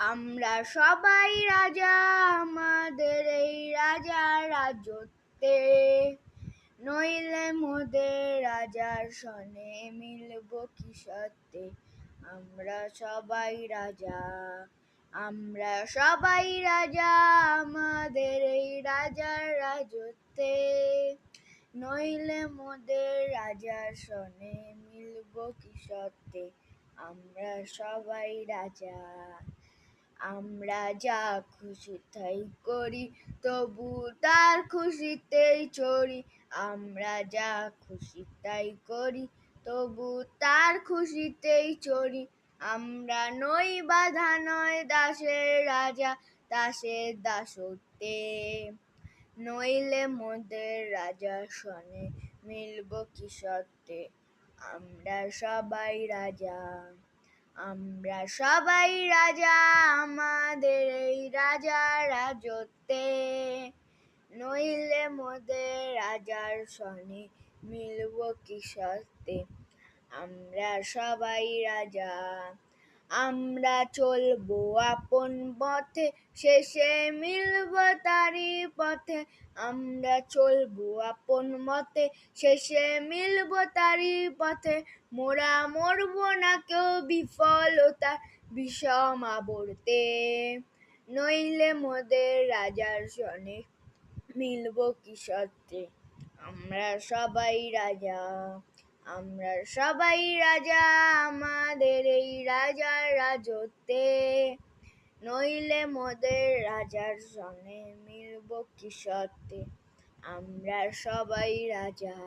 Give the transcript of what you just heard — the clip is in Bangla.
আমরা সবাই রাজা আমাদের এই রাজার রাজত্বে, নইলে মোদের রাজার সনে মিলব কি সত্যে। আমরা সবাই রাজা, আমরা সবাই রাজা আমাদের এই রাজার রাজত্বে, নইলে মোদের রাজার সনে মিলব কি সত্যে। আমরা সবাই রাজা। আমরা যা খুশি তাই করি, তবু তার খুশিতেই চড়ি। আমরা যা খুশি তাই করি, তবু তার খুশিতেই চড়ি। আমরা নই বাঁধা নয় দাসের রাজা, দাসের দাসত্বে, নইলে মোদের রাজার সনে মিলব কি সত্যে। আমরা সবাই রাজা, আমরা সবাই রাজা আমাদের এই রাজার রাজত্বে, নইলে মোদের রাজার সনে মিলব কি সত্যে। আমরা সবাই রাজা। আমরা চলবো আপন পথে, শেষে মিলব তারই পথে। আমরা চলবো আপন মতে, শেষে মিলব তারই পথে। মোরা মরব না কেউ বিফলতার বিষম আবর্তে, নইলে মোদের রাজার সনে মিলব কি সত্যে। আমরা সবাই রাজা, আমরা সবাই রাজা আমাদের এই রাজার রাজত্বে, নইলে মোদের রাজার সনে মিলব কি সত্যে। আমরা সবাই রাজা।